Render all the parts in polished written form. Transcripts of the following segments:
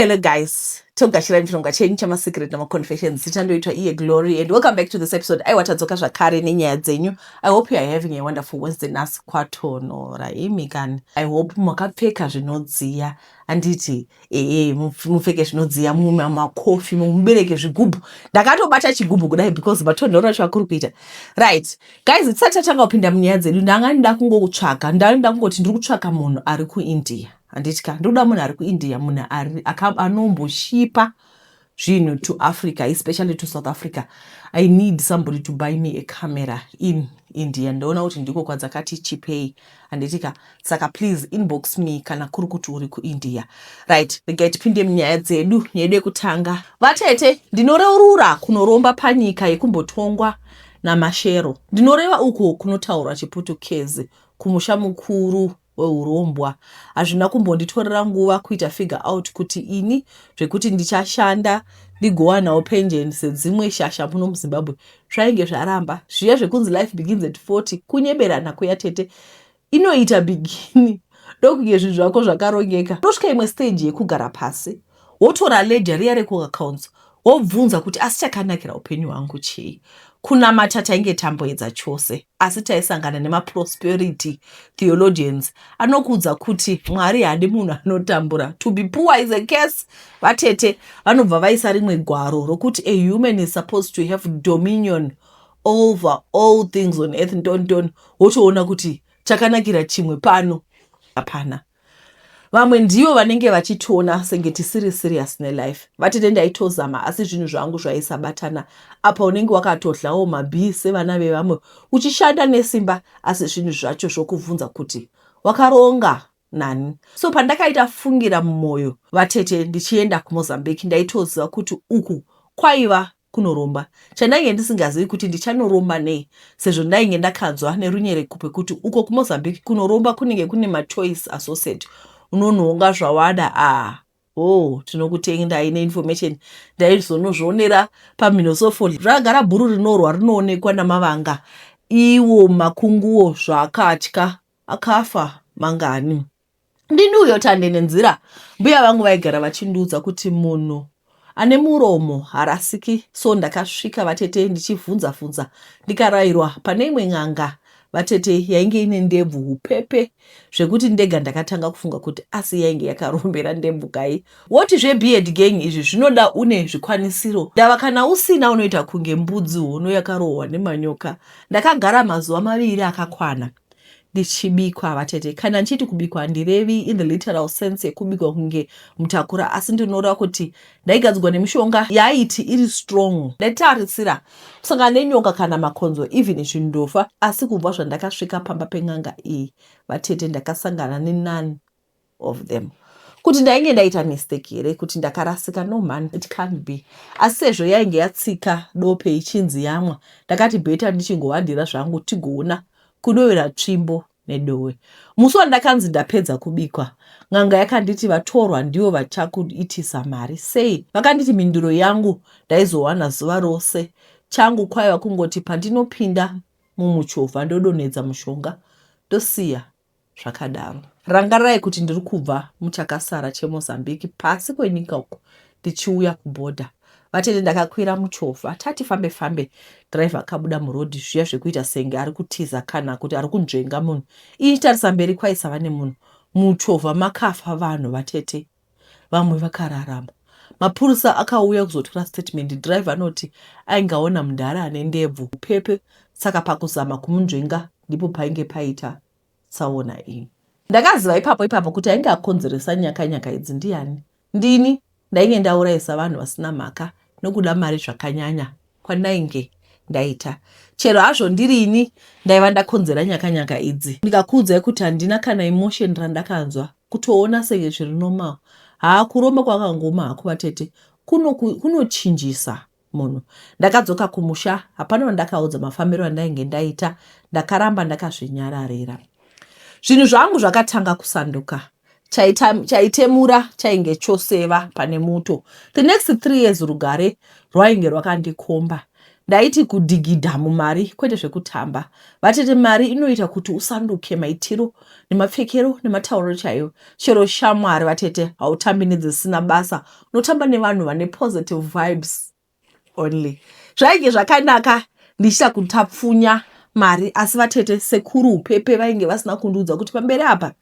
Hello guys, togashira mchonga chenyu chama secret nama confessions sichandoitwa iye Glory, and welcome back to this episode. Aiwatadzoka zvakare nenyaya dzenyu. I hope you are having a wonderful Wednesday nhasi kwatono raimi kani. I hope makapfeka zvinodziya, anditi mupfeke zvinodziya, mumwe makofi, mubereke zvigubhu. Ndakatobata chigubhu kudai because matonhora chakuri kuita. Right guys, tisati tatanga kupinda munyaya dzedu, ndanga ndida kungotsvaka, ndanga kungoti ndiri kutsvaka munhu ari kuIndia. Anditika ndoda munhu ari kuIndia, munhu anomboshipa zvinhu to Africa, especially to South Africa. I need somebody to buy me a camera in India. Ndoona kuti ndiko kwadzakati chipei. Anditika saka please inbox me kana kuri kuti uri kuIndia. Right, regai tipinde munyaya dzedu. Nyaya yekutanga, vatete, ndinorerura kunoromba panyika yekumbotongwa namashero. Ndinoreva uko kunotaura chiPutukezi kumusha mukuru weurombwa. Hazvina kumbonditorera nguva kuita figure out kuti ini zvekuti ndichashanda ndigowana pension sedzimwe shasha muno muZimbabwe zvainge zvaramba. Zviya zvekunzi life begins at 40 kunyeberana kuya tete inoita bigini ndokunge zvinhu zvako zvakarongeka. Tosvika imwe stage yekugara pasi wotora ledger riya reku-accounts wobvunza kuti asi chakanakira upenyu hwangu chii. Kunamata tainge tamboedza chose, asi taisangana nemaprosperity theologians anokuudza kuti Mwari hadi munhu anotambura. To be poor is a curse. Vatete vanobva vaisa rimwe gwaro rokuti a human is supposed to have dominion over all things on earth. Ndondon wotoona kuti chakanakira chimwe pano hapana. Vamwe ndivo vanenge vachitona senge tisiri serious nelife. Vatete ndaitozama asi zvinhu zvangu zvaisabatana. Apa unenge wakatodlawo mabhisi vana vevamwe uchishanda nesimba asi zvinhu zvacho zvokubvunza kuti wakaronga nani. So pandakaita fungira mumwoyo, vatete, ndichienda kuMozambique ndaitoziva kuti uku kwaiva kunoromba. Chandainge ndisingazivi kuti ndichanoromba nei, sezvo ndainge ndakanzwa nerunyerekupe kuti uko kuMozambique kunoromba kunenge kune machoice associate. Unononga zvawada tinokutendai neinformation ndaizonozvionera paMinosopoli. Zvagara bhuru rinorwa rinoonekwa namavanga, iwo makunguwo zvakatya akafa mangani. Ndinuyo tande nenzira. Mbuya vangu vaigara vachindiudza kuti munhu ane muromo harasiki. So ndakasvika vatete ndichivhunza ndikarayirwa pane imwe n'anga vatete yainge ine ndebvu upepe zvekuti ndega ndakatanga kufunga kuti asi yainge yakarombera ndebvu kai. Woti zvebeard gang izvi zvinoda une zvikwanisiro. Ndava kana usina unoita kunge mbudzi hono yakarohwa nemanyoka. Ndakagara mazuva 2 akakwana ndichibikwa vatete. Kana nchiti kubikwa ndirevi in the literal sense yekubikwa kunge mutakura, asi ndinoreva kuti ndaigadzirwa nemishonga yaiti iri strong. Ndatarisira kusangana nenyoka kana makonzo even zvindofa, asi kubva zvandakasvika pamba pen'anga iyi vatete ndakasangana none of them. Kuti ndainge ndaita mistake here, kuti ndakarasika, no man, it can't be. Asi sezvo yainge yatsika dope ichinzi yamwa, ndakati beta ndichingovandira zvangu tigoona kunowira tsvimbo nedowe. Musi wandakanzi ndapedza kubikwa, n'anga yakanditi vatorwa ndivo vachakuitisa mari. Sei? Vakanditi mindiro yangu ndaizowana zuva rose. Changu kwaiva kungoti pandinopinda mumuchovha ndodonhedza mushonga ndosiya zvakadaro. Rangarirai kuti ndiri kubva muchakasara cheMozambique pasi kwenyika uko ndichiuya kubhodha. Vatete ndakakwira muchovha, tati fambe driver akabuda murodhi zviya zvekuita senge ari kutiza kana kuti ari kunzvenga munhu. Ichitarisa mberi kwaisava nemunhu. Muchovha makafa vanhu vatete, vamwe vakararama. Mapurisa akauya kuzotora statement. Driver anoti aingaona mudhara ane ndebvu upepe, saka pakuzama kumunzvenga ndipo painge paita tsaona iyi. Ndakaziva ipapo kuti ainge akonzeresa nyaka idzi ndiani. Ndini ndainge ndaurayisa vanhu vasina mhaka nokuda mari zvakanyanya kwandainge ndaita. Chero hazvo ndirini ndaiva ndakonzera nyaka idzi, ndikakuudzai kuti handina kana emotion randakanzwa kutoona senge zviri normal. Kuromba kwakangoma hako vatete kunochinjisa munhu. Ndakadzoka kumusha, hapana vandakaudza mafambiro andainge ndaita, ndakaramba ndakazvinyararira. Zvinhu zvangu zvakatanga kusanduka. Chaitemura chainge choseva pane muto. The next 3 years rugare rwainge rwakandikomba. ndaiti kudhigidha mumari kwete zvekutamba. Vatete mari inoita kuti usanduke maitiro nemapfekero nematauro chaiwo. Chero shamwari vatete hautambi nedzisina basa, unotamba nevanhu vane positive vibes only. Zvainge zvakanaka ndichida kutapfunya mari, asi vatete sekuru upepe vainge vasina kundiudza kuti pamberi apa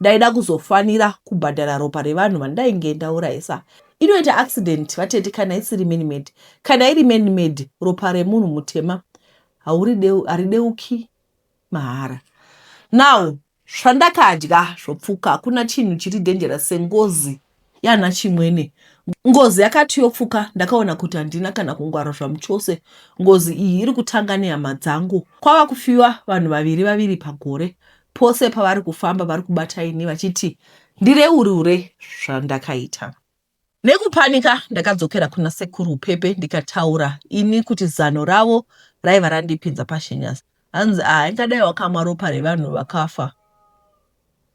ndaida kuzofanira kubhadhara ropa revanhu vandainge ndaurayisa. Inoita accident vatete kana isiri man-made. Kana iri man-made, ropa remunhu mutema harideuki mahara. Now, zvandakadya zvopfuka hakuna chinhu chiri dangerous sengozi yana chimwene. Ngozi yakati yopfuka ndakaona kuti handina kana kungwara zvamuchose. Ngozi iyi iri kutanga nehama dzangu. Kwava kufiwa vanhu vaviri pagore. Pose pavari kufamba vari kubataini vachiti ndireurure zvandakaita. Nekupanika ndakadzokera kuna sekuru upepe ndikataura ini kuti zano ravo raiva randipinza pashinyasi. Hanzi ingadai wakamwa ropa revanhu vakafa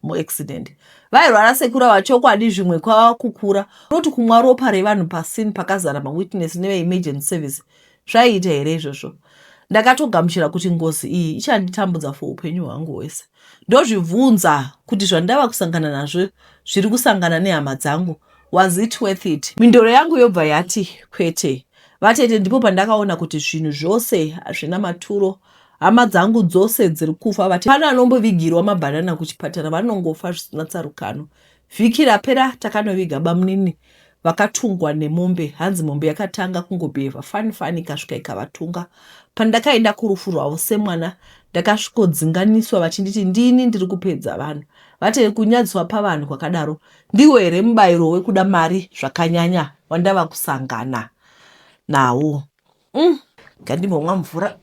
muaccident. Vairwara sekuru vachokwadi zvimwe kwava kukura. Noti kumwa ropa revanhu pasini pakazara mawitness neve-emergency service. Zvaiita here izvozvo? Ndakatogamuchira kuti ngozi iyi ichanditambudza for upenyu hwangu hwese. Ndozvibvunza kuti zvandava kusangana nazvo zviri kusangana nehama dzangu, was it worth it? Mindoro yangu yobva yati kwete. Vatete ndipo pandakaona kuti zvinhu zvose hazvina maturo. Hama dzangu dzose dziri kufa. Vatete pana anombovigirwa mabhanana kuchipatara vanongofa zvisina tsarukano. Vhiki rapera takanoviga bamunini vakatungwa nemombe. Hanzi mombe yakatanga kungobhevha fani ikasvika ikavatunga. Pandakaenda kurufu rwavo semwana ndakasvikodzinganiswa vachinditi ndini ndiri kupedza vanhu. Vatete kunyadziswa pavanhu kwakadaro ndiwo here mubayiro wekuda mari zvakanyanya wandava kusangana nawo. Ngandimbomwa mvura.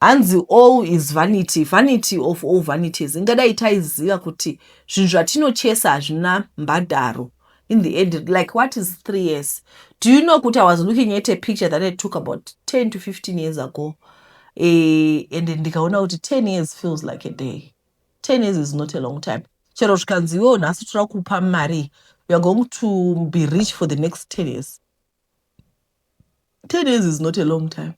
Hanzi all is vanity, vanity of all vanities. Ingadai taiziva kuti zvinhu zvatinochesa hazvina mbadharo. In the end, like what is 3 years? Do you know that I was looking at a picture that I took about 10 to 15 years ago? And then ndikaona kuti 10 years feels like a day. 10 years is not a long time. Chero zvikanziwo nhasi tiri kupa mari, we are going to be rich for the next 10 years. 10 years is not a long time.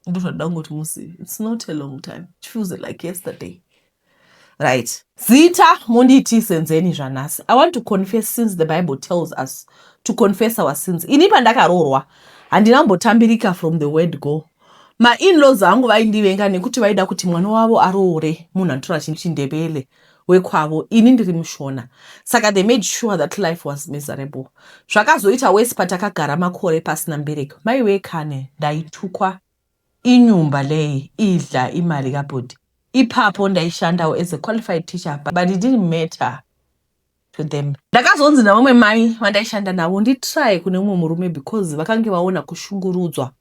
It's not a long time. It feels like yesterday. Right. Zita monditi senzeni zvanasi. I want to confess, since the Bible tells us to confess our sins. Inipa ndakarorwa handinambotambirika from the word go. Ma-in-laws angu vaindivenga nekuti vaida kuti mwana wavo aroore munhu anotaura chindebele wekwavo. Ini ndiri mushona. Saka they made sure that life was miserable. Zvakazoita wese patakagara makore pasina mbereko. Maiwe kane ndaitukwa inyumba leyi idla imali kabhodi. Ipapo ndaishandawo as a qualified teacher, but it didn't matter to them. Ndakazonzi navamwe mai vandaishanda navo nditry kune mumwe murume because vakange vaona kushungurudzwa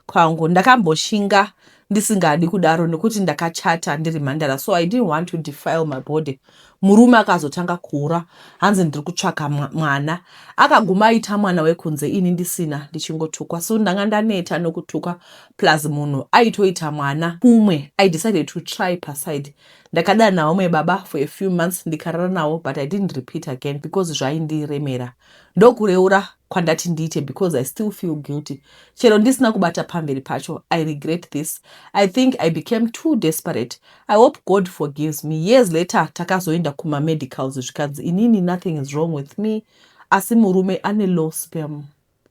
kwangu. Ndakamboshinga ndisingadi kudaro nekuti ndakachata ndiri mhandara, so I didn't want to defile my body. Murume akazotanga kuura, hanzi ndiri kutsvaka mwana. Akaguma aita mwana wekunze ini ndisina ndichingotukwa. So ndanga ndaneta nokutukwa plus munhu aitoita mwana umwe. I decided to try per side. Ndakadana navamwe baba for a few months ndikarara navo, but I didn't repeat again because zvaindiremera. Ndokureura kwandati ndiite because I still feel guilty. Chero ndisina kubata pamberi pacho. I regret this. I think I became too desperate. I hope God forgives me. Years later takazoenda kuma medicals zvikanzi inini nothing is wrong with me, asi murume ane low sperm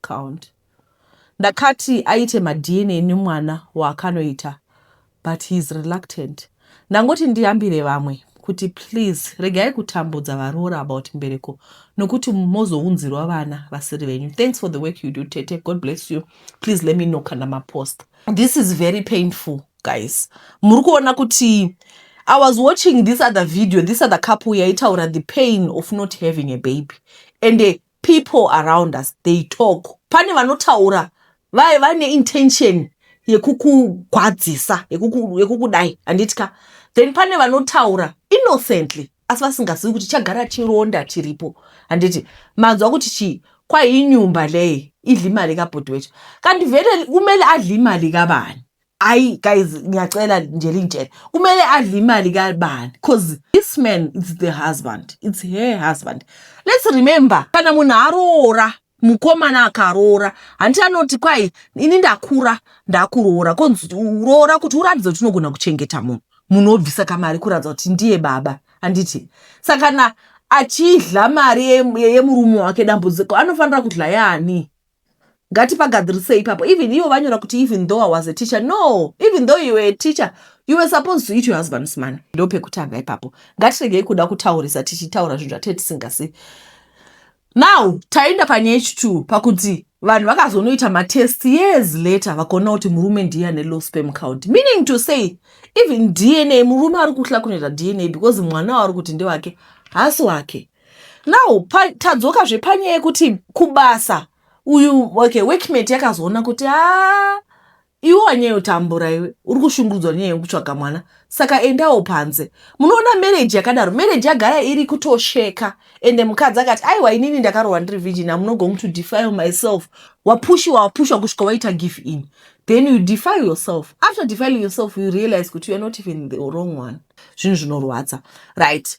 count. Ndakati aite ma-DNA nemwana waakanoita, but he is reluctant. Ndangoti ndiyambire vamwe kuti please regai kutambudza varoora about mbereko nokuti mozounzirwa vana vasiri venyu. Thanks for the work you do, Tete. God bless you. Please let me know kana mapost. This is very painful, guys. Muri kuona kuti I was watching this other video, this other couple yaitaura the pain of not having a baby. And the people around us, they talk. Pane vanotaura vane intention yekukugwadzisa, yekukudai anditka. Then pane vanotaura innocently asi vasingazivi kuti chagara chironda chiripo. Handiti manzwa kuti chi kwai inyumba leyi idla imali kabhoti wecho. Kanti vele kumele adle imali kabani? Ayi guys, ngiyacela nje lintshela. Kumele adle imali kabani because this man is the husband. It's her husband. Let's remember, kana munhu aroora, mukomana akaroora, handiti anoti kwai ini ndakuroora, konzi uroora kuti uratidze kuti unogona kuchengeta munhu. Munhu obvisa kamari kuratidza kuti ndiye baba, handiti. Saka kana achidla mari yemurume wake dambudziko, anofanira kudla yani. Ngatipagadzirise ipapo. Even ivo vanyora kuti even though I was a teacher. No, even though you were a teacher, you were supposed to eat your husband's money. Ndopekutanga ipapo. Ngatiregei kuda kutaurisa tichitaura zvinhu zvatete tisingasi. Now, taenda pane H2 pakuti vanhu vakazonoita matest years later vakaona kuti murume ndiye ane low sperm count. Meaning to say, even DNA, murume ari kuhla kunoita DNA because mwana wari kuti ndewake, hasi wake. Now, tadzoka zvepanyaya yekuti kubasa uyu okay workmate yakazoona kuti iwe wanyeyo tambura iwe uri kushungurudzwa nenyaya yekutsvaga mwana saka endawo panze. Munoona marriage yakadaro, marriage yagara iri kutosheka ende mukadzi akati aiwa inini ndakarohwa ndiri virgin, I'm not going to defile myself. Wapushwa kusvika waita give in, then you defile yourself. After defiling yourself you realize kuti you are not even the wrong one. Zvinhu zvinorwadza, right?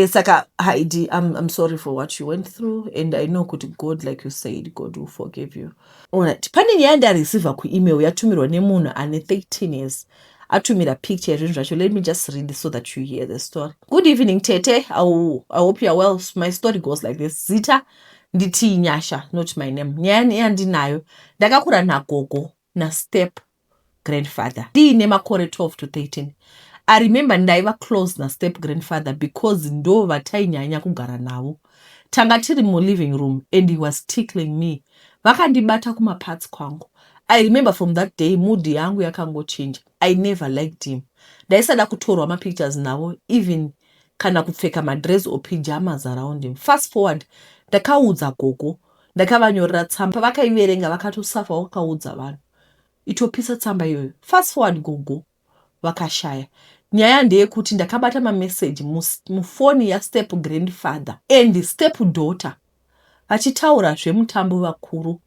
Saka Heidi, I'm sorry for what you went through, and I know kuti God, like you said, God will forgive you. Alright, pane nyaya ndareceiva kuemail yatumirwa nemunhu ane 13 years. Atumira picture yazvinhu zvacho. Let me just read this so that you hear the story. Good evening Tete, I hope you are well. My story goes like this. Zita nditi Nyasha, not my name. Nyaya yandinayo ndakakura nagogo na step grandfather ndiine makore 12 to 13. I remember ndaiva close na step grandfather because ndo vatainyanya kugara navo. Tanga tiri mu living room and he was tickling me. Vakandibata kumapatsi kwangu. I remember from that day mood yangu yakangochinja. I never liked him. Ndaisada kutorwa mapictures navo, even kana kupfeka madress or pajamas around him. Fast forward, ndakaudza gogo, ndakavanyorera tsamba, vakaiverenga vakatosafa vakaudza vanhu. Itopisa tsamba iyoyo. Fast forward gogo vakashaya. Nyaya ndeyekuti ndakabata mamessage mufoni yastep grandfather and step daughter vachitaura zvemutambo vakuru.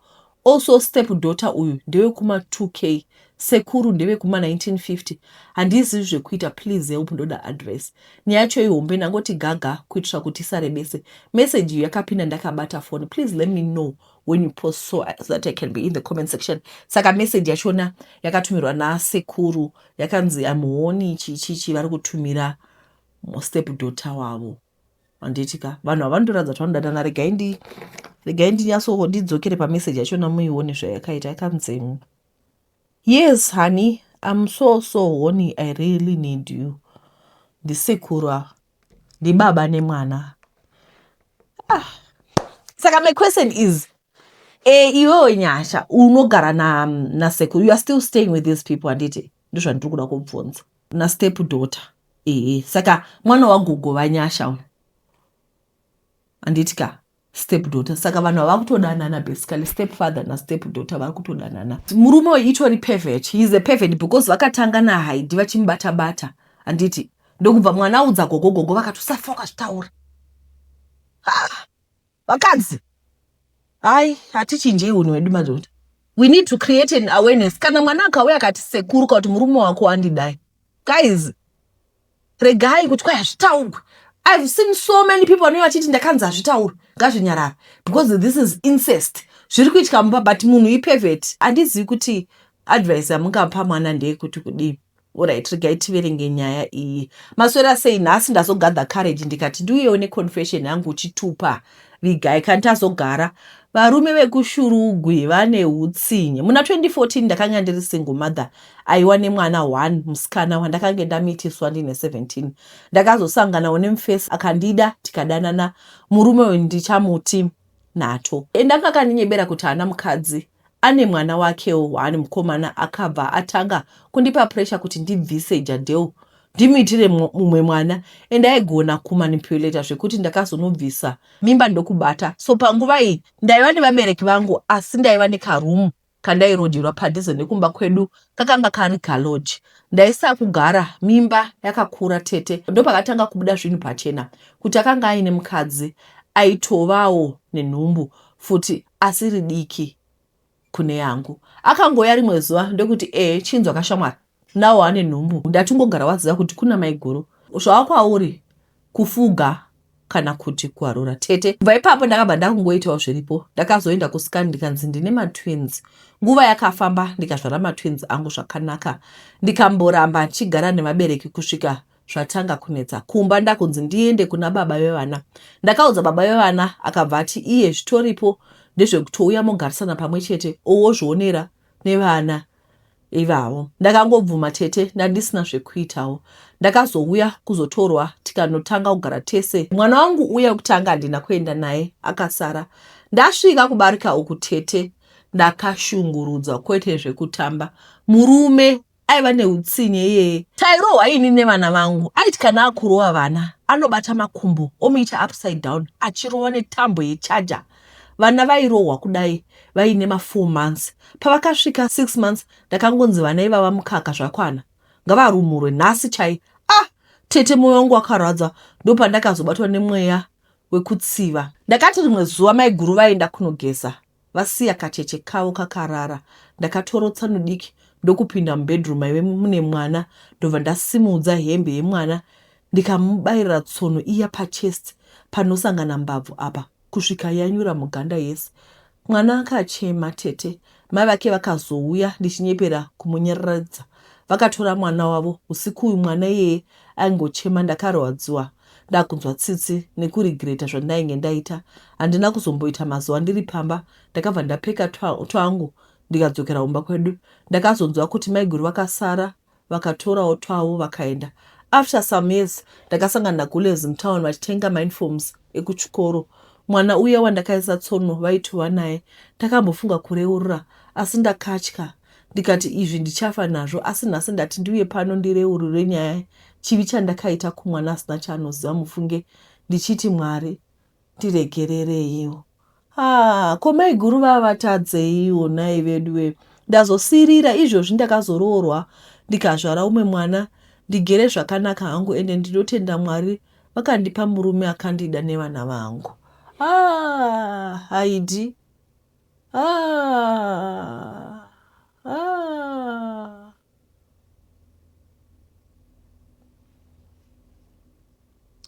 Also step daughter uyu ndewe kuma 2K, sekuru ndewe kuma 1950. Handizivi zvekuita, please help, ndoda advice. Nyaya yacho ihombe, ndangoti gaga kuitira kuti isarebese. Message iyo yakapinda ndakabata phone. Please let me know when you post so that I can be in the comment section. Saka message yachona yakatumirwa nasekuru, yakanzi amuoni ichi vari kutumira step daughter wavo. Anditika vanhu havandoradza kuti vanodanana. Regai ndinyaso ndidzokere pamessage yachona muione zvayakaita. Yakanzi, yes honey, I'm so horny, I really need you. Ndisekuru ndibaba nemwana. Saka my question is, iwewe Nyasha unogara na sekuru, you are still staying with these people, anditi ndo zvandiri kuda kubvunza. Na step daughter. Saka mwana wagogo vaNyasha anditika step daughter. Saka vanhu vakutodanana basically, step father na step daughter vakutodanana. Murume weyitori pervert. He is a pervert because vakatanga na Heidi vachimubata bata. Anditi ndokubva mwana audza gogo vakatosafoka zvitaura. Vakadzi hai hatichinjei unhu wedu madhodha. We need to create an awareness. Kana mwana akauya akati sekuru kuti murume wako andidai, guys, regai kuti kwai hazvitaurwe. I've seen so many people vanenge vachiti ndakanzi hazvitaurwe. Ngazvinyarara because this is incest. Zviri kuitika mumba, but munhu ipervert. Handizivi kuti advice yamungapa mwana ndeyekuti kudii. Alright, regai tiverenge nyaya iyi. Maswera sei nhasi ndazogather courage ndikati ndiuyewo neconfession yangu uchitupa. Vigai kandazogara varume vekushurugwi vane utsinye. Muna 2014 ndakanga ndiri single mother, aiwa nemwana 1 musikana wandakanga ndamitiswa ndine 17. Ndakazosangana nemufesi akandida, tikadanana. Murume uyu ndichamuti nato. Ndanga kaninyebera kuti hana mukadzi ane mwana wakewo waani mukomana, akabva atanga kundipa pressure kuti ndibvise Jadeo ndimuitire mumwe mwana, and aigona kumanipulata zvekuti ndakazonobvisa mimba ndokubata. So panguva iyi ndaiva nevabereki vangu, asi ndaiva nekarumu kandairodirwa padhuze nekumba kwedu, kakanga kari galodge. Ndaisa kugara, mimba yakakura tete. Ndopakatanga kubuda zvinhu pachena kuti akanga aine mukadzi aitovawo nenhumbu futi asiri diki. kune yangu. Akangoya rimwe zuva ndokuti chinzwa kashamwari nawo ane nhumbu ndatongogara waziva kuti kuna maiguru zvawakwauri kufuga kana kuti kuharura tete. Kubva ipapo ndakabva ndakungoitawo zviripo. Ndakazoenda kuskani ndikanzi ndine matwins. Nguva yakafamba ndikazvara matwins angu zvakanaka. Ndikamboramba ndichigara nemabereki kusvika zvatanga kunetsa. Kumba ndakunzi ndiende kuna baba vevana. Ndakaudza baba vevana akabva ati iye zvitoripo ndezvekutouya mogarisana pamwe chete owozvionera nevana ivavo. Ndakangobvuma tete ndandisina zvekuitawo. Ndakazouya kuzotorwa tikanotanga kugara tese. Mwana wangu uya wekutanga handina kuenda naye akasara. Ndasvika kubarika uku tete ndakashungurudza kwete zvekutamba. Murume aiva neutsinye iyeye. Tairohwa ini nevana vangu. Aiti kana akurohwa vana anobata makumbo omuita upside down achirohwa netambo yechaja. Vana vairohwa kudai vaine ma4 months. Pavakasvika 6 months ndakangonzi vana ivava mukaka zvakwana. Ngavarumurwe nhasi chai. Tete moyo wangu wakarwadza. Ndopandakazobatwa nemweya wekutsiva. Ndakati rimwe zuva maiguru vaenda kunogeza. Vasiya kacheche kavo kakarara. Ndakatorotsa nudiki ndokupinda mubedroom maive mune mwana. Ndobva ndasimudza hembe yemwana ndikamubayira tsono iya pachest panosangana mbabvu apa kusvika yanyura muganda yese. Mwana akachema tete. Mai vake vakazouya ndichinyepera kumunyereredza. Vakatora mwana wavo. Usiku uyu mwana iyeye aingochema. Ndakarwadziwa ndakunzwa tsitsi nekurigreta zvandainge ndaita. Handina kuzomboita mazuva ndiri pamba. Ndakabva ndapfeka twangu ndikadzokera kumba kwedu. Ndakazonzwa kuti maiguru vakasara vakatorawo twavo vakaenda. After some years ndakasangana naGules mutown vachitenga mauniforms ekuchikoro. Mwana uya wandakaisa tsono vaitova naye. Ndakambofunga kureurura asi ndakatya. Ndikati izvi ndichafa nazvo asi nhasi ndati ndiuye pano ndireurure nyaya chivi chandakaita kumwana asina chaanoziva mufunge ndichiti Mwari ndiregerereiwo. Ko maiguru vavatadzeiwo nai veduwe. Ndazosirira izvozvi ndakazoroorwa ndikazvara umwe mwana ndigere zvakanaka hangu ende ndinotenda Mwari vakandipa murume akandida nevana vangu. Haidi.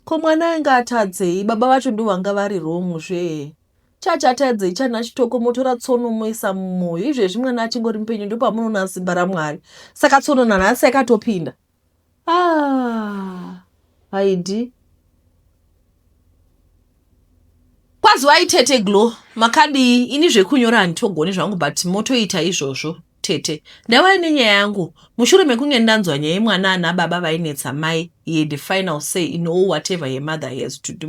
Ko mwana anga atadzei baba vacho ndo vanga vari romuzve. Chachatadzei chana chitoko motora tsono moisa mumwoyo. Izvezvi mwana achingori mupenyu ndo pamunoona simba raMwari. Saka tsono nanhasi yakatopinda. Haidi. Kwazi waitete Glo makadi ini zvekunyora handitogoni zvangu but motoita izvozvo tete. Ndava nenyaya yangu. Mushure mekunge ndanzwa nyaya yemwana ana baba vainetsa mai ye the final say in all whatever your mother has to do.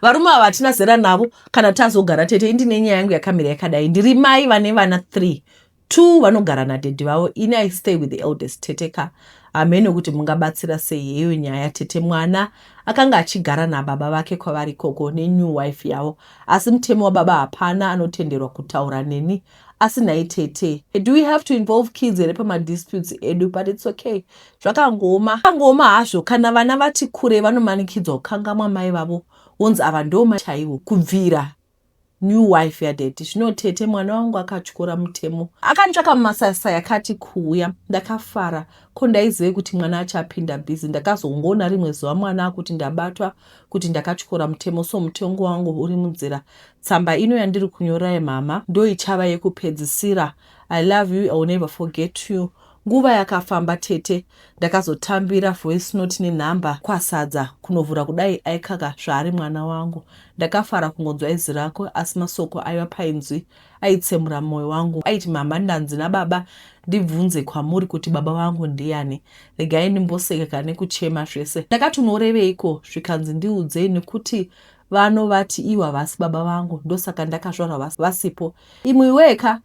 Varume ava hatina zera navo kana tazogara tete. Ndine nyaya yangu yakamira yakadai. Ndiri mai vane vana 3. 2 vanogara nadhedhi vavo. Ini I stay with the eldest teteka. Ameno kuti mungabatsira sei yeyo nyaya tete. Mwana akanga achigara nababa vake kwavari koko nenew wife yavo. Asi mutemo wababa hapana anotenderwa kutaura neni. Asi nai tete. Do we have to involve kids here pama disputes edu? But it's okay. Zvakangoma. Zvakangoma hazvo kana vana vati kure vanomanikidzwa kukangamwa mai vavo. Wonzi ava ndoma chaivo kubvira new wife yadhedhi. Zvino tete mwana wangu akatyora mutemo. Akanitsvaka mumasasa yakati kuuya. Ndakafara. Ko ndaizive kuti mwana achapinda busy. Ndakazongoona rimwe zuva mwana kuti ndabatwa kuti ndakatyora mutemo so mutengo wangu uri munzira. Tsamba ino yandiri kunyora yemama ndo ichava yekupedzisira. I love you, I will never forget you. Nguva yakafamba tete. Ndakazotambira voice note nenhamba kwasadza kunovhura kudai aikaka zvaari mwana wangu. Ndakafara kungonzwa izi rako asi masoko aiva painzwi aitsemura moyo wangu. Aiti mama ndanzi nababa ndibvunze kwamuri kuti baba vangu ndiani. Regai ndimboseka nekuchema zvese. Ndakati unoreveiko zvikanzi ndiudzei nekuti vanovati ivo havasi baba vangu ndosaka ndakazvarwa vasipo. Imwe weka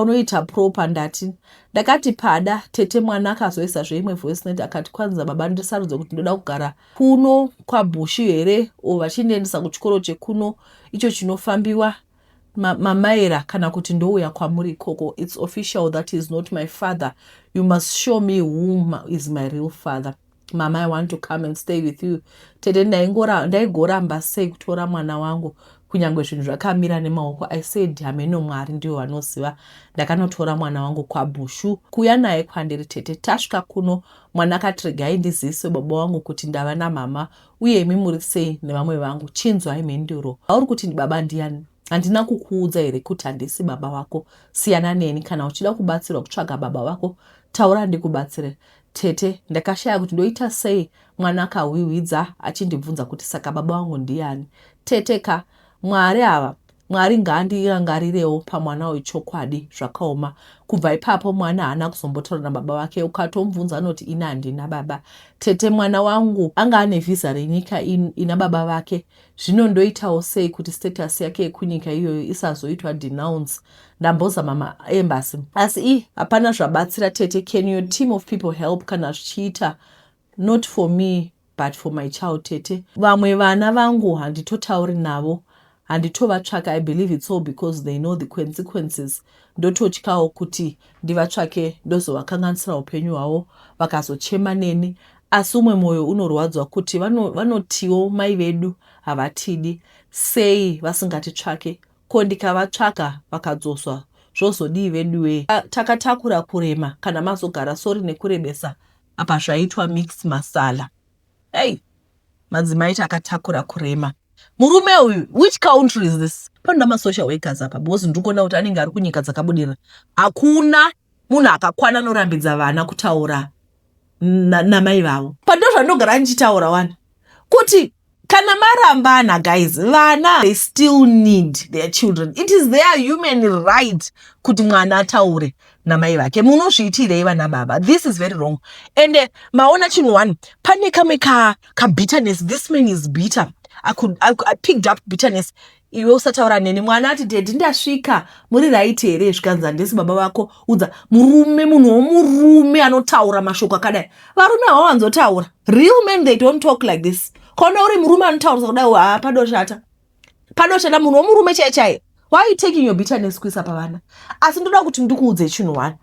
unoita proper ndati. Ndakati pada tete mwana akazoisa zveimwe voice note akati kwanza baba ndisarudze kuti ndoda kugara kuno kwaBushi here vachindiendesa kuchikoro chekuno icho chinofambiwa mamaira kana kuti ndouya kwamuri ikoko. It's official that is not my father. You must show me who is my real father. Mama, I want to come and stay with you. Tete ndaigoramba sei kutora mwana wangu kunyangwe zvinhu zvakamira nemaoko. I said hameno Mwari ndiwo vanoziva. Ndakanotora mwana wangu kwaBushu kuuya naye kwandiri tete. Tasvika kuno mwana akati regai ndizise baba wangu kuti ndava namama uye imi muri sei nevamwe vangu. Chinzwai mhenduro. Auri kuti baba ndiani? Handina kukuudza here kuti handisi baba wako? Siyana neni. Kana uchida kubatsirwa kutsvaga baba wako, taura ndikubatsire. Tete, ndakashaya kuti ndoita sei mwana akawiwidza achindibvunza kuti saka baba wangu ndiani. Tete ka, Mwari ngaandirangarirewo pamwana wechokwadi zvakaoma. Kubva ipapo mwana haana kuzombotaura nababa wake. Ukatomubvunza anoti ina handina baba. Tete, mwana wangu anga ane vhisa renyika ina baba vake. Zvino ndoitawo sei kuti status yake yekunyika iyoyo isazoitwa denounce? Ndambozama maembassy asi hapana zvabatsira tete. Can your team of people help kana zvichiita? Not for me but for my child tete. Vamwe vana vangu handitotauri navo, handitovatsvaka. I believe it's all because they know the consequences. Ndototyawo kuti ndivatsvake ndozovakanganisira upenyu hwavo vakazochema neni. Asi umwe mwoyo unorwadzwa kuti vanotiwo mai vedu havatidi. Sei vasingatitsvake? Ko ndikavatsvaka vakadzoswa zvozodii veduwe? Takatakura kurema kana mazogara sori nekurebesa apa zvaitwa mix masala. Hey, madzimai takatakura kurema. Murume uyu, which country is this? Panoda ma-social workers apa because ndikuona kuti anenge ari kunyika dzakabudirira. Hakuna munhu akakwana norambidza vana kutaura namai vavo. Pando zvandogara ndichitaura wana kuti kana marambana guys, vana they still need their children. It is their human right kuti mwana ataure namai vake. Munozviitirei vana baba? This is very wrong. And maona chinhu one, pane kamwe ka bitterness. This man is bitter. I picked up bitterness. Iwe usataura neni. Mwana ati dedi ndasvika. Muri right here zvikanzi handisi baba vako. Udza murume, munhu womurume anotaura mashoko akadai. Varume hawanzotaura. Real men, they don't talk like this. Kona uri murume anotaura kudai padoshata. Padoshata munhu womurume chaiye. Why are you taking your bitterness kuisa pavana? Asi ndoda kuti ndikuudze chinhu one.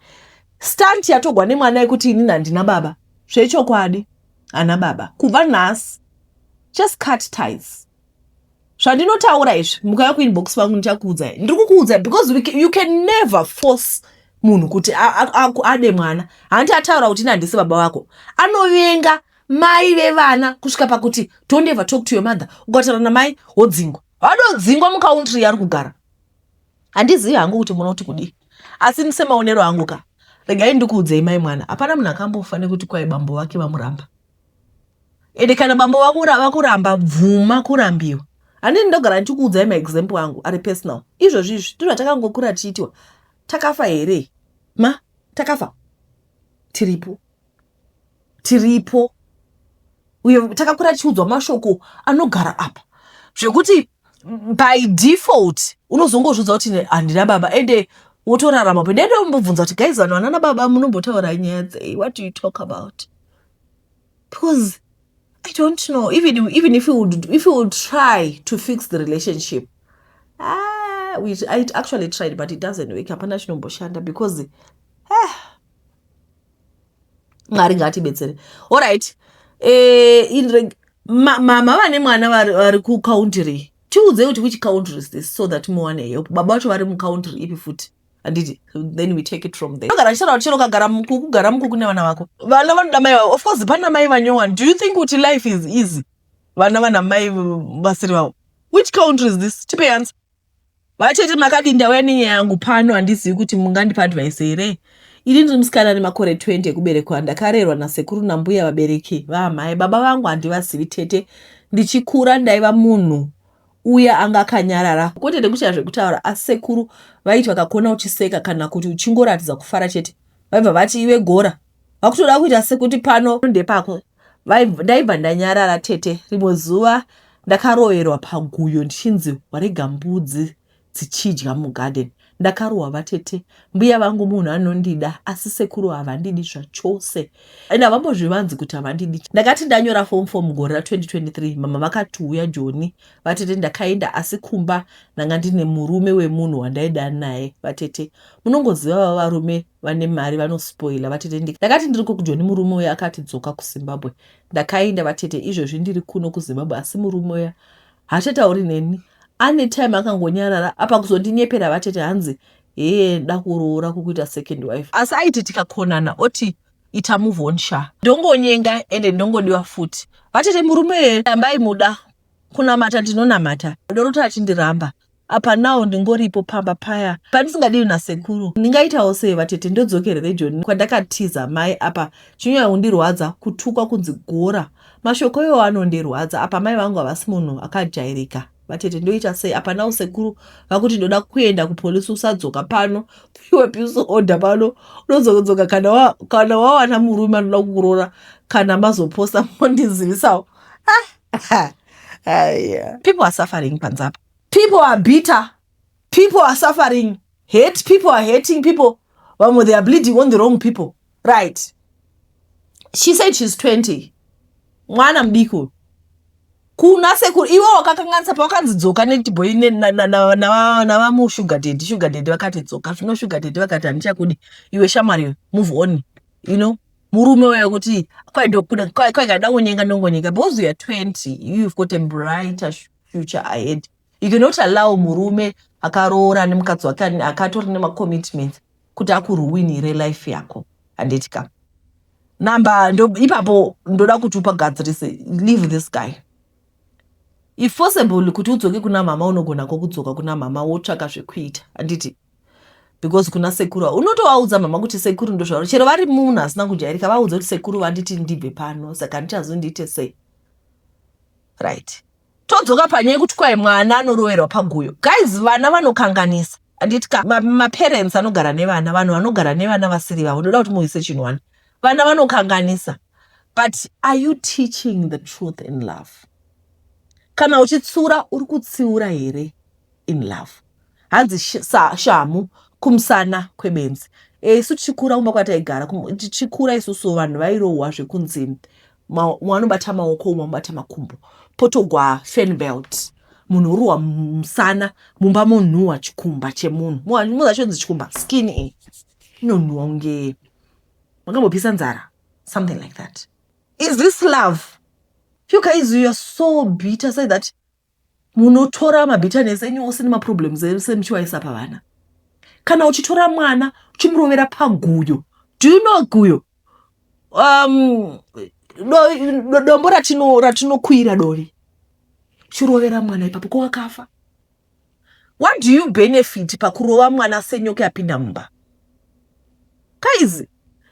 Stunt yatogwa nemwana yekuti inini handina baba. Zvechokwadi ana baba. Kubva nhasi. Just cut ties. Zvandinotaura izvi mukauya kuinbox pangu ndichakuudzai. Ndikukuudzai because you can never force munhu kuti ade mwana. Handi ataura kuti handisi baba wako. Anovenga mai vevana kusvika pakuti don't ever talk to your mother. Ukataura namai wodzingwa. Wadodzingwa mukauntry yari kugara. Handizivi hangu kuti munoti kudii. Asi nisemaonero hangu ka. Regai ndikuudzei mai mwana. Hapana munhu akambofa nekuti kwai bambo vake vamuramba. Ende kana bambo vakuramba bvuma kurambiwa. Handini ndogara ndichikuudzai maexample angu ari personal. Izvozvi ndizvo takangokura tichiitwa. Takafa here? Ma, takafa. Tiripo. Uye takakura tichiudzwa mashoko anogara apa. Zvekuti by default unozongozvidza kuti handina baba ende wotorarama pe. Ndende umbobvunza kuti guys vanhu vanana baba munombotaura nyaya dzei? What do you talk about? Because I don't know. Even if you would try to fix the relationship, I actually tried, but it doesn't work. Hapana chinomboshanda because Mwari ngatibetsere. All right. Mama vane mwana vari kucountry. Tiudze kuti which country is this so that muone help. Baba vacho vari mucountry ipi futi. Anditi. Then we take it from there. Kugara chero chero kagara muku ne vana vako. Vana vanoda mai. Of course pana mai vanyowa. Do you think kuti life is easy? Vana mai vasiri vavo. Which country is this? Tipe answer. Vacheti makadinda weni yangu pano handizivi kuti mungandipa advice here. Ini ndiri musikana nemakore 20 ekuberekwa. Ndakarerwa nasekuru nambuya vabereki vamai. Baba vangu handivazivi tete. Ndichikura ndaiva munhu uya anga akanyarara. Kwete ndekushaya zvekutaura asi sekuru vaiti vakakona uchiseka kana kuti uchingoratidza kufara chete. Vaibva vati iwe gora. Vakutoda kuita sekuti pano ndepako. Ndaibva ndanyarara tete. Rimwe zuva ndakaroverwa paguyo ndichinzi warega mbudzi dzichidya mugarden. Ndakarohwa vatete. Mbuya vangu munhu anondida asi sekuru havandidi zvachose. Ende havambozvivanzi kuti havandidi. Ndakati ndanyora form 4 mugore ra2023. Mama vakati uya Joni. Vatete ndakaenda asi kumba ndanga ndine murume wemunhu wandaida naye. Vatete munongoziva varume vane mari vanospoila. Vatete ndakati ndiri kuJoni murume uya akati dzoka kuZimbabwe. Ndakaenda vatete izvozvi ndiri kuno kuZimbabwe asi murume uya haachatauri neni. ane time akangonyarara apa kuzondinyepera vatete hanzi dakuroora kukuita second wife. Asi aiti tikakonana oti ita move on sha. Ndongonyenga ende ndongodiwa futi. Vatete murume ambai muda kunamata ndinonamata. Ndorota achindiramba. Apa nao ndingoripo pamba paya. Pandisingadiwi nasekuru. Ndingaitawo sei vatete ndodzokerere Joni kwandakatiza mai apa chinyanya kundirwadza kutukwa kunzi gora. Mashoko iwo anondirwadza apa mai vangu havasi munhu akajairika. Vatete ndoita sei apa nao sekuru vakuti ndoda kuenda kupolisi usadzoka pano piwe piso order pano unozodzoka kana wawana murume anoda kukuroora kana mazoposta mondizivisawo. People are suffering panzapa. People are bitter. People are suffering. Hate. People are hating people. They are bleeding on the wrong people. Right. She said she's 20. Mwana mdiko. Kuna sekuru. Iwa wakakanganisa pa wakanzidzoka netiboi na wamu sugar daddy. Sugar daddy wakati dzoka. No sugar daddy wakati anicha kudi. Iwe shamari. Move on. You know. Murume wewe kuti. Kwa kada unyenga nongonyeka. Because you are 20. You've got a brighter future ahead. You cannot allow murume akaroora nemukadzi wake akatori nema-commitments kuti akuruwinire life yako. Anditika. Namba ipapo ndoda kuti upagadzirise. Leave this guy. If possible kuti udzoke kuna mama unogona kudzoka kuna mama wotsvaka zvekuita. Anditi. Because kuna sekuru unotovaudza mama kuti sekuru ndozvauri. Chero vari munhu asina kujairika vaudza kuti sekuru vanditi ndibve pano saka ndichazondiite sei. Right. Todzoka panyaya kuti kwai mwana anoroverwa paguyo. Guys, vana vanokanganisa. Anditika ma-parents anogara nevana, vanhu vanogara nevana vasiri vavo. Ndoda kuti muise chinhu. Vana vanokanganisa. But are you teaching the truth in love? Kana uchitsura uri kutsiura here in love? Hanzi shamu kumsana kwebenzi. Isu tichikura kumba kwataigara. Tichikura isusu vanhu vairohwa zvekunzi mwanobata maoko mwanobata makumbo. Potogwa fan belt. Munhu uruwa musana mumba munhuwa chikumba chemunhu. Muza chonzi chikumba skin inonhuwa unge makambopisa nzara. Something like that. Is this love? You guys, you are so bitter say that munotora mabitterness enyu ose nemaproblems ese muchiwaisa pavana. Kana uchitora mwana uchimurovera paguyo. Do you know guyo? Dombo ratinokwira dori. Chirovera mwana ipapo ko wakafa. What do you benefit pakurova mwana senyoke apinda mumba? Guys,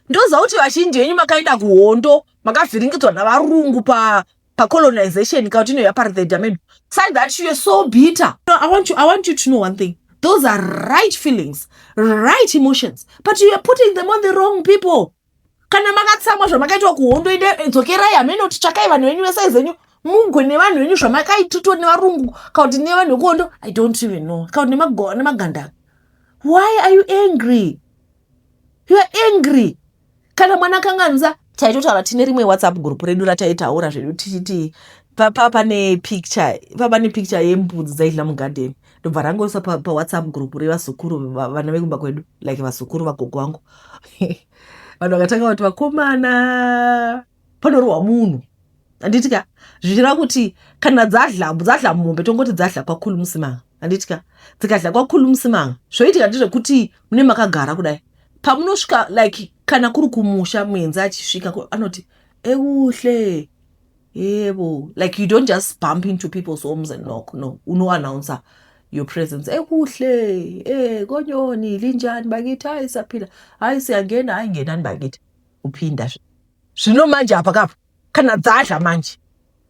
ndoza kuti vazhinji venyu makaenda kuhondo makavhiringidzwa navarungu pa colonization kauti no apartheid ameno. Say that you are so bitter. No, I want you to know one thing. Those are right feelings, right emotions, but you are putting them on the wrong people. Kana makatsamwa zvamakaitwa kuhondo idzokerai ameno titsvakai vanhu venyu vesaizi venyu mugwe nevanhu venyu zvamakaitwa nevarungu kauti nevanhu vekuhondo I don't even know kauti nemaganda. Why are you angry? You are angry. Kana mwana kanganza taitotaura tine rimwe WhatsApp group redu rataitaura zvedu tichiti pane picture yembudzi dzaidla mugarden. Ndobva rangoisa pa WhatsApp group revazukuru vana vekumba kwedu like vazukuru vagogo vangu. Vanhu vakatanga kuti vakomana panorohwa munhu. Anditika zvichira kuti kana dzadla mombe tongoti dzadla kwakhulu musimanga. Anditika dzikadla kwakhulu musimanga zvoitika ndezvekuti mune makagara kudai pamunosvika like kana kuri kumusha mwenzi achisvika anoti euhle yebo, like you don't just bump into people's homes and knock. No, uno-announce your presence. Kuhle konyoni linjani bakithi hayi saphila hayi siyangena hayi ngenani bakithi uphinda zvino manje apa kapha kana dzadla manje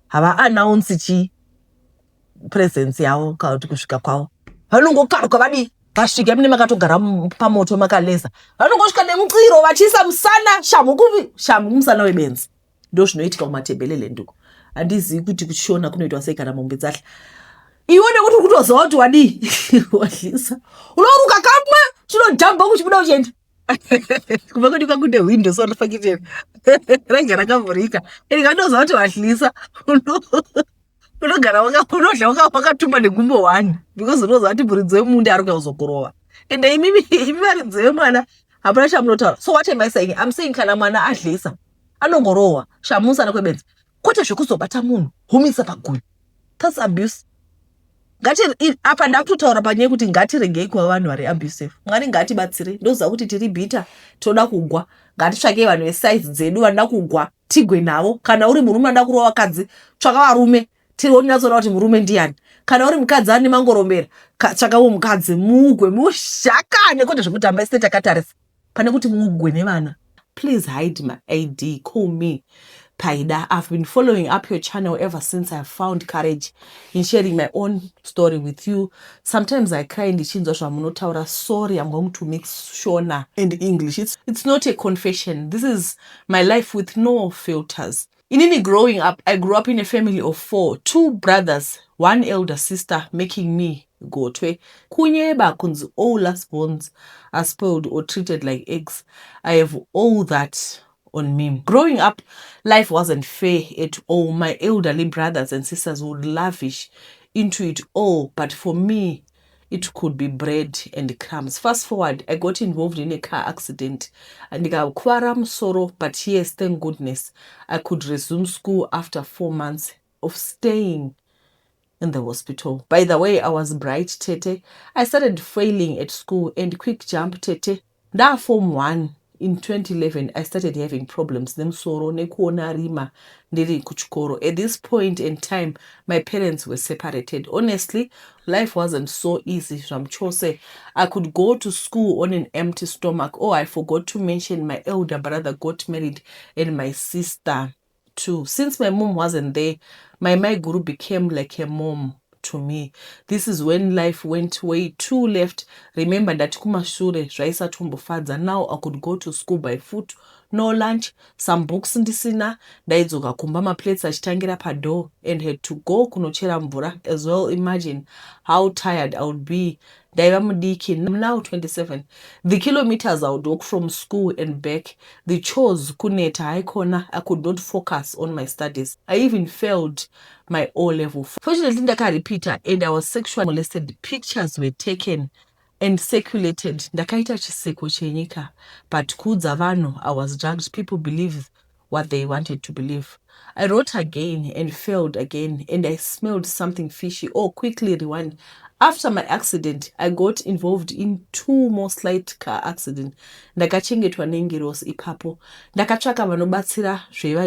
hava announce chi presence yawo kauti kusvika kwawo vanongokaruka vadi vasvika mune makatogara pamoto makaleza vanongosvika nemutsiro vachisa musana shamu musana webenzi. Ndo zvinoitika kumatebhelele nduku. Handizivi kuti kushona kunoitwa sei kana mombe dzahla. Iwone kuti kutoziva kuti wadi wadlisa unoruka kamwe chinodhamba kuchibuda uchienda kubva kuti kwakune window so nofakiteni ranga rakavhurika ndikatoziva kuti wadlisa unogara unodla wakatuma negumbo 1 because unoziva kuti muridzi wemunda ari kuzokurova ende imi varidzi wemwana hapana chamunotaura. So what am I saying? I'm saying kana mwana adlisa anongorohwa shamusana kwebenzi kwete zvekuzobata munhu humisa paguyo. That's abuse. apa ndakutotaura panyaya kuti ngatiregei kuva vanhu vari abusive. Mwari ngatibatsire. Ndoziva kuti tiri bhita, toda kugwa. Ngatitsvakei vanhu vesaizi dzedu vanoda kugwa, tigwe navo. Kana uri murume anoda kurova vakadzi, tsvaka varume. Tironyatsoona kuti murume ndiani. Kana uri mukadzi ane mangorombera, tsvakawo mukadzi, mugwe, mushakane kwete zvekutamba isite takatarisa. Pane kuti mugwe nevana. Please hide my ID. Call me Paida. I've been following up your channel ever since I found courage in sharing my own story with you. Sometimes I cry in the chinzo shwamunotaura. Sorry, I'm going to make sure now in English. It's not a confession. This is my life with no filters. Inini growing up, I grew up in a family of 4, 2 brothers, 1 elder sister, making me Gotwe. Kunyeba kunzi all lastborns are spoiled or treated like eggs. I have all that on me. Growing up, life wasn't fair at all. My elderly brothers and sisters would lavish into it all, but for me, it could be bread and crumbs. Fast forward, I got involved in a car accident and I got sorrow, but yes, thank goodness, I could resume school after 4 months of staying in the hospital. By the way, I was bright, Tete. I started failing at school and quick jump, Tete. That Form 1 in 2011, I started having problems. Them sorrow, nekuona rima, ndiri kuchikoro. At this point in time, my parents were separated. Honestly, life wasn't so easy. Chose, I could go to school on an empty stomach. Oh, I forgot to mention my elder brother got married and my sister too. Since my mom wasn't there, my guru became like a mom to me. This is when life went way too left. Remember that kumashure zvaisa tombofadza. Now I could go to school by foot, no lunch, some books ndisina, ndaidzoka kumba maplates achitangira padoor and had to go kunochera mvura as well. Imagine how tired I would be. Ndaiva mudiki. I'm now 27. The kilometers I would walk from school and back, the chores kuneta haikona, I could not focus on my studies. I even failed my O level. Fortunately, ndaka repeater and I was sexually molested. Pictures were taken and circulated. Ndakaita chiseko chenyika. But kudza vanhu, I was drugged. People believe what they wanted to believe. I wrote again and failed again, and I smelled something fishy. Oh, quickly rewind. After my accident, I got involved in 2 more slight car accidents. Ndakachengetwa nengerosi ipapo. Ndakatsvaka vanobatsira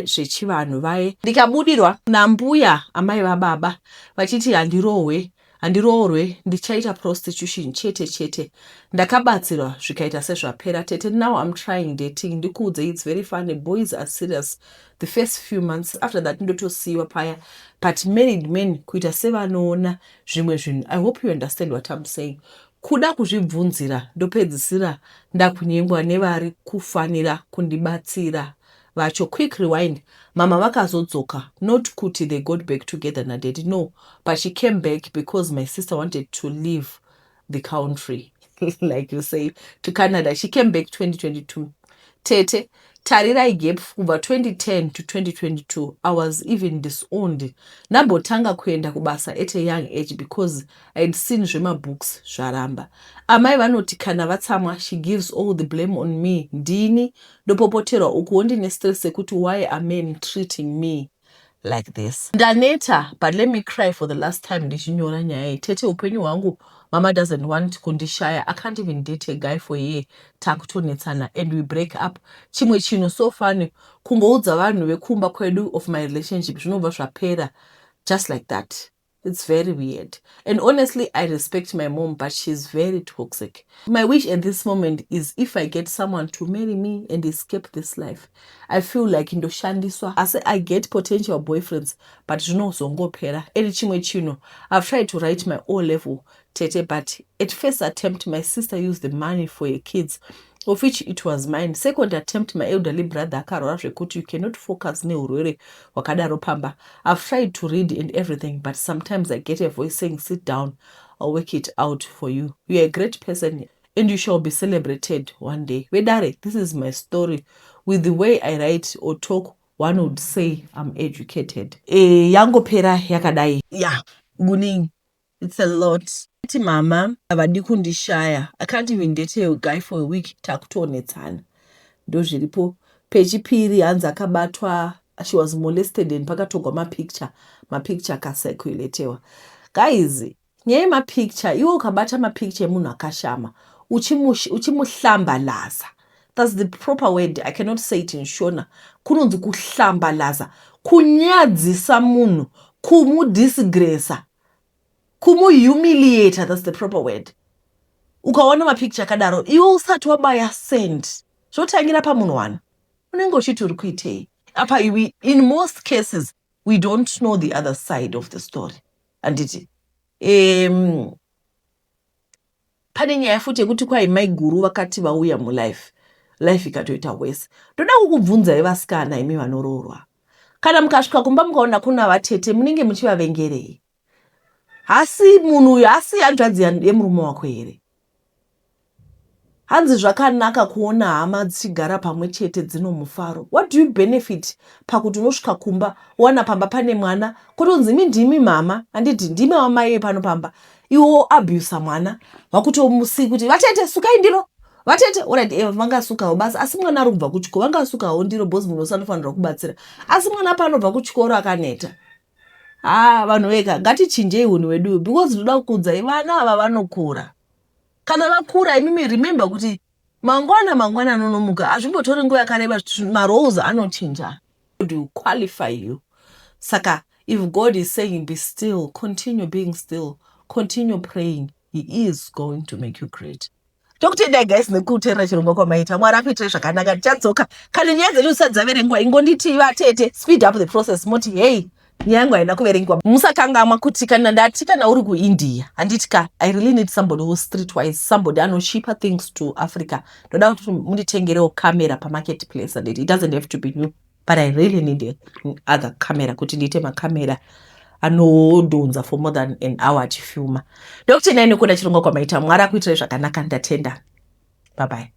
zvechivanhu vaye. Ndikabudirwa nambuya amai vababa vachiti handiroorwe ndichaita prostitution chete. Ndakabatsirwa zvikaita sezvapera Tete. Now I'm trying dating. Ndikudze, it's very funny. Boys are serious the first few months. After that ndotosiyiwa paya. But married men kuita sevanoona zvimwe zvinhu. I hope you understand what I'm saying. Kuda kuzvibvunzira ndopedzisira ndakunyengwa nevari kufanira kundibatsira vacho. Quick rewind. Mama vakazodzoka, not kuti they got back together na daddy, no, but she came back because my sister wanted to leave the country like you say, to Canada. She came back 2022. Tete, tarirai gap kubva 2010 to 2022. I was even disowned. Nambotanga kuenda kubasa at a young age because I had seen zvemabooks zvaramba. Amai vanoti kana vatsamwa, she gives all the blame on me. Ndini ndopopoterwa uku ndine stress sekuti why are men treating me like this. Ndaneta, but let me cry for the last time ndichinyora nyaya. Tete, upenyu hwangu, mama doesn't want kundishaya. I can't even date a guy for a year. Takutonetsana and we break up. Chimwe chino so funny. Kungoudza vanhu vekumba kwedu of my relationship zvinobva zvapera just like that. It's very weird. And honestly, I respect my mom, but she's very toxic. My wish at this moment is if I get someone to marry me and escape this life. I feel like indoshandiswa. I get potential boyfriends, but zvinozongopera. Eri chimwe chino. I've tried to write my O level, Tete, but at first attempt, my sister used the money for her kids, of which it was mine. Second attempt, my elderly brother akarora zvekuti you cannot focus neurwere wakadaro pamba. I've tried to read and everything, but sometimes I get a voice saying, sit down, I'll work it out for you. You're a great person and you shall be celebrated one day. Wedare, this is my story. With the way I write or talk, one would say I'm educated. Yangopera yakadai. Yeah, guning. It's a lot. Mama, avadi kundishaya. I can't even date a guy for a week. Takutonetsana. Ndozviripo. Pechipiri hanzi akabatwa. She was molested and pakatogwa mapicture. Mapicture akacirculatewa. Guys, nyaya yemapicture iwe ukabata mapicture emunhu akashama uchimuhlambalaza. That's the proper word. I cannot say it in Shona. Kunonzi kuhlambalaza, kunyadzisa munhu, kumudisgresa, kumuhumiliata. That's the proper word. Ukaona mapicture akadaro iwe usati wabaya send zvotangira pamunhu wana unenge uchiti uri kuitei apa iwe. In most cases we don't know the other side of the story. Anditi pane nyaya futi yekuti kwai mai guru vakati vauya mulife ikatoita wese. Ndoda kukubvunzai vasikana imi vanoroorwa, kana mukasvika kumba mukaona kuna vatete munenge muchivavengerei? Hasi munhu uyu hasi hanzvadzi yemurume wako here? Hanzi zvakanaka kuona hama dzichigara pamwe chete dzino mufaro. What do you benefit pakuti unosvika kumba wana pamba pane mwana kutonzi ndimi mama handiti ndimi wamai pano pamba iwo abuse mwana wakutomusi kuti vatete sukai ndiro vatete alright vangasukawo basi asi mwana ari kubva kuchikoro vangasukawo ndiro bhozi munhu usanofanira kubatsira asi mwana panobva kuchikoro akaneta. Vanhu vega ngatichinjei unhu wedu because ndoda kukuudzai vana ava vanokura. Kana vakura imimi remember kuti mangwana nonomuka hazvimbotori nguva yakareba maroles anochinja to qualify you. Saka if God is saying be still, continue being still, continue praying, he is going to make you great. Tokutendai guys nekuteerera chirongwa kwamaita. Mwari akuitire zvakanaka. Tichadzoka kana nyaya dzedu zisati dzaverengwa ingonditi vatete speed up the process moti hey nyaya yangu haina kuverengwa. Musakangamwa kuti kana ndati kana uri kuIndia handitika I really need somebody who streetwise, somebody anoshipa things to Africa. Ndoda kuti munditengerewo camera pamarketplace and it doesn't have to be new, but I really need other camera kuti ndiite makamera anodhonza for more than an hour achifilma. Ndokuti nai nekuda chirongwa kwamaita. Mwari akuitire zvakanaka. Ndatenda. Bye bye.